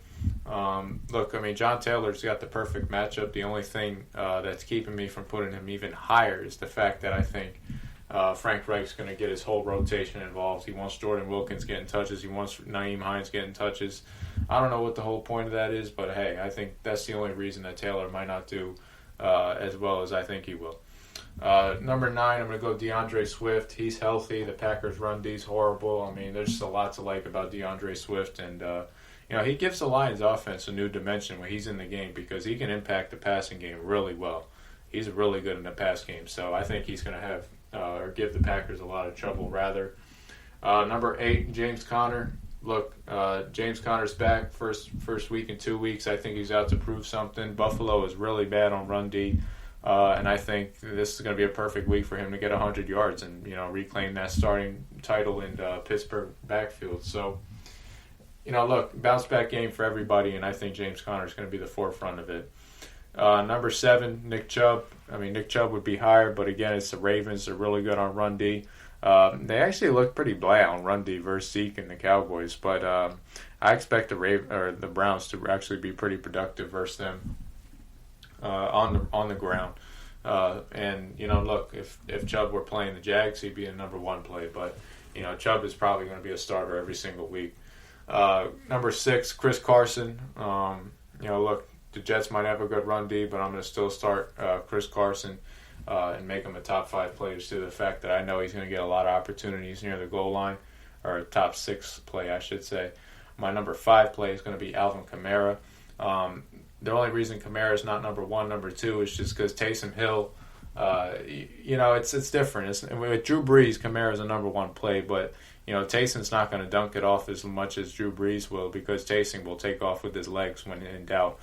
Look, I mean, John Taylor's got the perfect matchup. The only thing that's keeping me from putting him even higher is the fact that I think Frank Reich's going to get his whole rotation involved. He wants Jordan Wilkins getting touches. He wants Nyheim Hines getting touches. I don't know what the whole point of that is, but hey, I think that's the only reason that Taylor might not do as well as I think he will. Number 9, I'm going to go DeAndre Swift. He's healthy. The Packers' run D's horrible. I mean, there's just a lot to like about DeAndre Swift, and he gives the Lions' offense a new dimension when he's in the game because he can impact the passing game really well. He's really good in the pass game, so I think he's going to have or give the Packers a lot of trouble, rather. Number 8, James Conner. Look, James Conner's back first week in 2 weeks. I think he's out to prove something. Buffalo is really bad on run D, and I think this is going to be a perfect week for him to get 100 yards and reclaim that starting title in Pittsburgh backfield. So, look, bounce back game for everybody, and I think James Conner is going to be the forefront of it. Number 7, Nick Chubb. I mean, Nick Chubb would be higher, but again, it's the Ravens. They're really good on run D. They actually look pretty bland on run D versus Zeke and the Cowboys, but I expect the Browns to actually be pretty productive versus them on the ground. And look, if Chubb were playing the Jags, he'd be a number 1 play, but Chubb is probably going to be a starter every single week. Number 6, Chris Carson. Look, the Jets might have a good run D, but I'm going to still start Chris Carson and make him a top 5 player due to the fact that I know he's going to get a lot of opportunities near the goal line, or a top 6 play, I should say. My number 5 play is going to be Alvin Kamara. The only reason Kamara is not number 1, number 2 is just because Taysom Hill, it's different. With Drew Brees, Kamara is a number 1 play, but Taysom's not going to dunk it off as much as Drew Brees will because Taysom will take off with his legs when in doubt.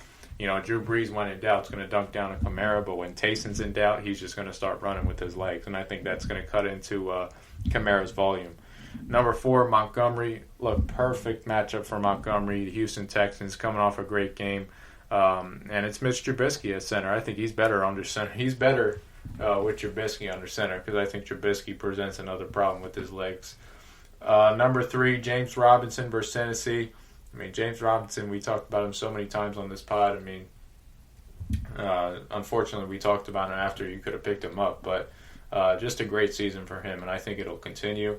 Drew Brees, when in doubt, is going to dunk down a Kamara, but when Taysom's in doubt, he's just going to start running with his legs, and I think that's going to cut into Kamara's volume. Number 4, Montgomery. Look, perfect matchup for Montgomery. The Houston Texans coming off a great game, and it's Mitch Trubisky at center. I think he's better under center. He's better with Trubisky under center because I think Trubisky presents another problem with his legs. Number 3, James Robinson versus Tennessee. I mean, James Robinson, we talked about him so many times on this pod. I mean, unfortunately, we talked about him after you could have picked him up. But just a great season for him, and I think it'll continue.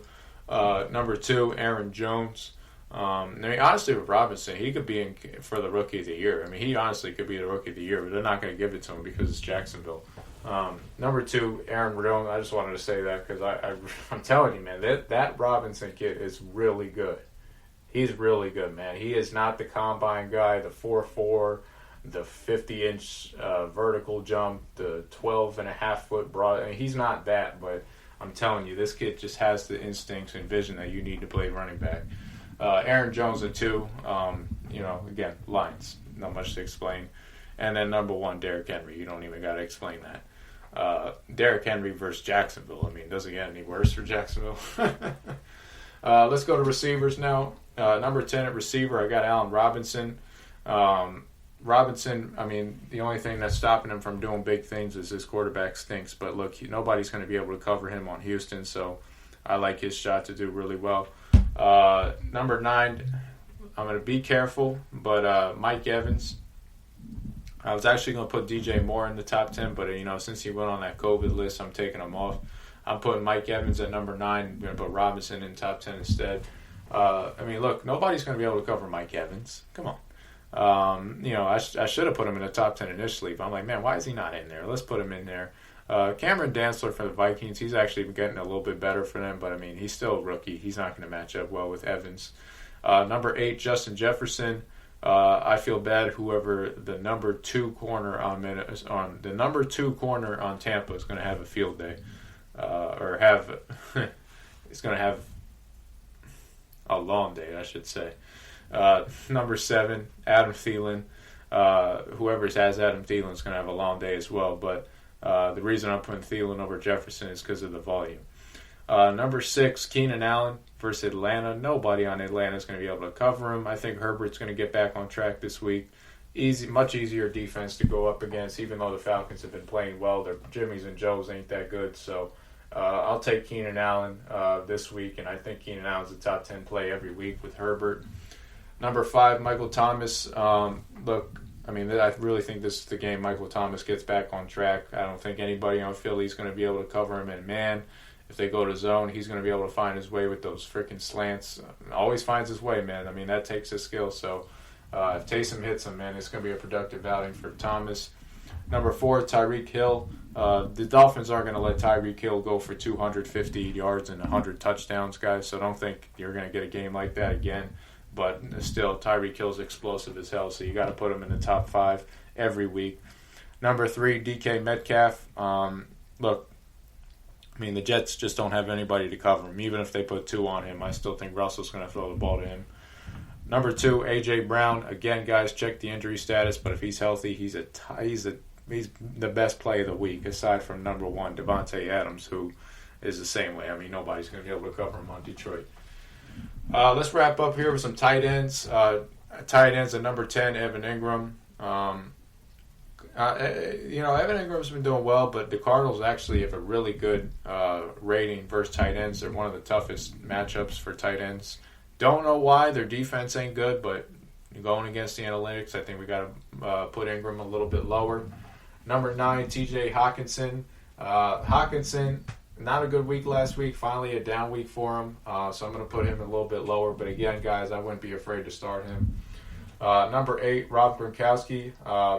Number 2, Aaron Jones. I mean, honestly, with Robinson, he could be in for the Rookie of the Year. I mean, he honestly could be the Rookie of the Year, but they're not going to give it to him because it's Jacksonville. Number 2, Aaron Jones. I just wanted to say that because I'm telling you, man, that Robinson kid is really good. He's really good, man. He is not the combine guy, the 4'4", the 50-inch vertical jump, the 12.5-foot broad. I mean, he's not that, but I'm telling you, this kid just has the instincts and vision that you need to play running back. Aaron Jones at 2, again, Lions. Not much to explain. And then number 1, Derrick Henry. You don't even got to explain that. Derrick Henry versus Jacksonville. I mean, does it get any worse for Jacksonville? Let's go to receivers now. Number 10 at receiver, I got Allen Robinson. Robinson, I mean, the only thing that's stopping him from doing big things is his quarterback stinks. But look, nobody's going to be able to cover him on Houston, so I like his shot to do really well. Number 9, I'm going to be careful, but Mike Evans. I was actually going to put DJ Moore in the top 10, but since he went on that COVID list, I'm taking him off. I'm putting Mike Evans at number 9. I'm going to put Robinson in top 10 instead. I mean, look, nobody's going to be able to cover Mike Evans. Come on. I should have put him in the top 10 initially, but I'm like, man, why is he not in there? Let's put him in there. Cameron Dantzler for the Vikings, he's actually getting a little bit better for them, but I mean, he's still a rookie. He's not going to match up well with Evans. Number 8, Justin Jefferson. I feel bad whoever the number 2 corner on Tampa is going to have a field day, it's going to have a long day, I should say. Number 7, Adam Thielen. Whoever has Adam Thielen is going to have a long day as well, but the reason I'm putting Thielen over Jefferson is because of the volume. Number 6, Keenan Allen versus Atlanta. Nobody on Atlanta is going to be able to cover him. I think Herbert's going to get back on track this week. Much easier defense to go up against, even though the Falcons have been playing well. Their Jimmys and Joes ain't that good, so I'll take Keenan Allen this week, and I think Keenan Allen's a top 10 play every week with Herbert. Number 5, Michael Thomas. Look, I mean, I really think this is the game Michael Thomas gets back on track. I don't think anybody on Philly is going to be able to cover him in man. If they go to zone, he's going to be able to find his way with those freaking slants. Always finds his way, man. I mean, that takes a skill. So if Taysom hits him, man, it's going to be a productive outing for Thomas. Number 4, Tyreek Hill. The Dolphins aren't going to let Tyreek Hill go for 250 yards and 100 touchdowns, guys. So don't think you're going to get a game like that again. But still, Tyreek Hill's explosive as hell, so you got to put him in the top 5 every week. Number 3, DK Metcalf. Look, I mean, the Jets just don't have anybody to cover him. Even if they put 2 on him, I still think Russell's going to throw the ball to him. Number 2, A.J. Brown. Again, guys, check the injury status, but if he's healthy, he's the best play of the week, aside from number 1, Devontae Adams, who is the same way. I mean, nobody's going to be able to cover him on Detroit. Let's wrap up here with some tight ends. Tight ends at number 10, Evan Ingram. Evan Ingram's been doing well, but the Cardinals actually have a really good rating versus tight ends. They're one of the toughest matchups for tight ends. Don't know why. Their defense ain't good, but going against the analytics, I think we got to put Ingram a little bit lower. Number 9, T.J. Hawkinson. Hawkinson, not a good week last week. Finally a down week for him. So I'm going to put him a little bit lower. But again, guys, I wouldn't be afraid to start him. Number 8, Rob Gronkowski.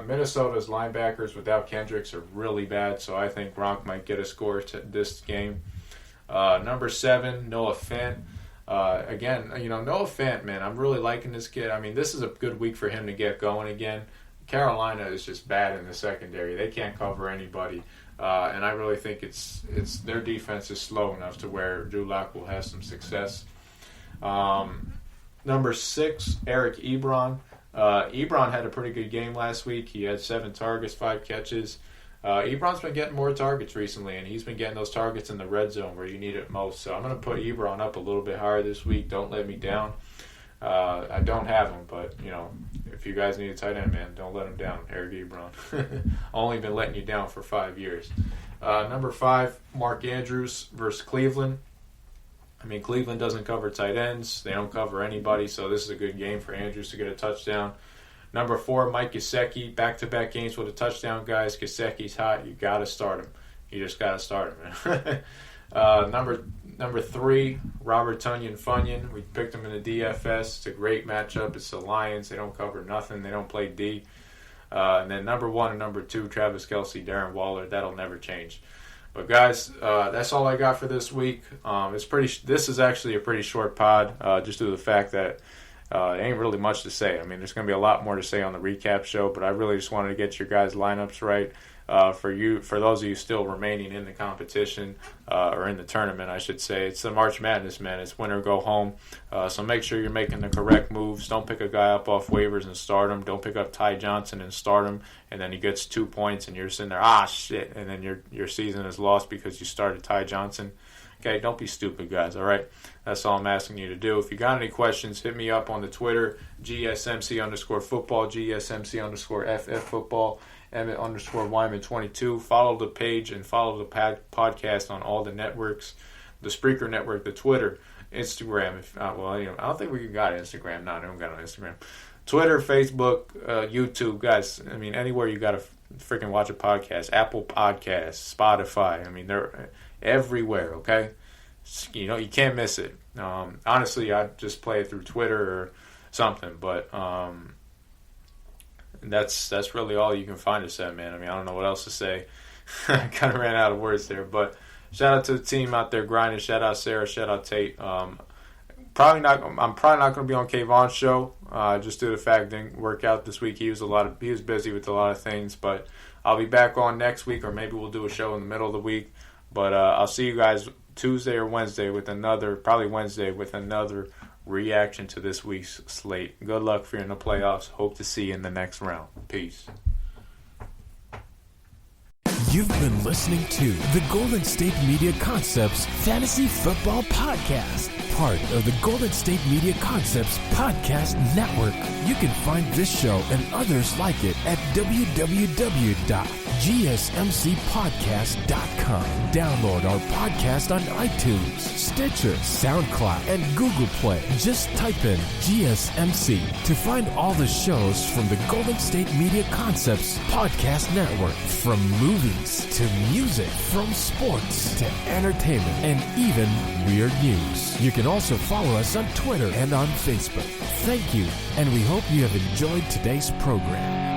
Minnesota's linebackers without Kendricks are really bad, so I think Gronk might get a score this game. Number 7, Noah Fant. Again, Noah Fant, man, I'm really liking this kid. I mean, this is a good week for him to get going again. Carolina is just bad in the secondary. They can't cover anybody. And I really think it's their defense is slow enough to where Drew Lock will have some success. Number 6, Eric Ebron. Ebron had a pretty good game last week. He had 7 targets, 5 catches. Ebron's been getting more targets recently, and he's been getting those targets in the red zone where you need it most. So I'm going to put Ebron up a little bit higher this week. Don't let me down. I don't have him, but, if you guys need a tight end, man, don't let him down. Eric Ebron. Only been letting you down for 5 years. Number 5, Mark Andrews versus Cleveland. I mean, Cleveland doesn't cover tight ends. They don't cover anybody, so this is a good game for Andrews to get a touchdown. Number 4, Mike Gesicki. Back-to-back games with a touchdown, guys. Gesicki's hot. You got to start him. You just got to start him, man. Number 3, Robert Tonyan. We picked him in the DFS. It's a great matchup. It's the Lions. They don't cover nothing. They don't play D. And then number 1 and number 2, Travis Kelce, Darren Waller. That'll never change. But guys, that's all I got for this week. This is actually a pretty short pod, just due to the fact that it ain't really much to say. I mean, there's going to be a lot more to say on the recap show, but I really just wanted to get your guys' lineups right. For those of you still remaining in the competition, or in the tournament, I should say, it's the March Madness, man. It's winner go home. So make sure you're making the correct moves. Don't pick a guy up off waivers and start him. Don't pick up Ty Johnson and start him, and then he gets 2 points, and you're sitting there, shit, and then your season is lost because you started Ty Johnson. Okay, don't be stupid, guys, all right? That's all I'm asking you to do. If you got any questions, hit me up on the Twitter, GSMC_football, GSMC_FF football, Emmet_Wyman22. Follow the page and follow the podcast on all the networks, the Spreaker Network, the Twitter, Instagram. I don't think we got Instagram. No, I don't got on Instagram. Twitter, Facebook, YouTube, guys. I mean, anywhere you got to freaking watch a podcast. Apple Podcasts, Spotify. I mean, they're everywhere, okay? You can't miss it. Honestly, I'd just play it through Twitter or something, but that's really all you can find us at, man. I mean, I don't know what else to say. I kind of ran out of words there, but shout out to the team out there grinding. Shout out Sarah. Shout out Tate. I'm probably not going to be on Kayvon's show. Just due to the fact it didn't work out this week. He was busy with a lot of things, but I'll be back on next week, or maybe we'll do a show in the middle of the week. But I'll see you guys Tuesday or Wednesday probably Wednesday with another reaction to this week's slate. Good luck for you in the playoffs. Hope to see you in the next round. Peace. You've been listening to the Golden State Media Concepts Fantasy Football Podcast, part of the Golden State Media Concepts Podcast Network. You can find this show and others like it at www.gsmcpodcast.com. Download our podcast on iTunes, Stitcher, SoundCloud, and Google Play. Just type in GSMC to find all the shows from the Golden State Media Concepts Podcast Network. From movies to music, from sports to entertainment, and even weird news. You can also follow us on Twitter and on Facebook. Thank you, and we hope you have enjoyed today's program.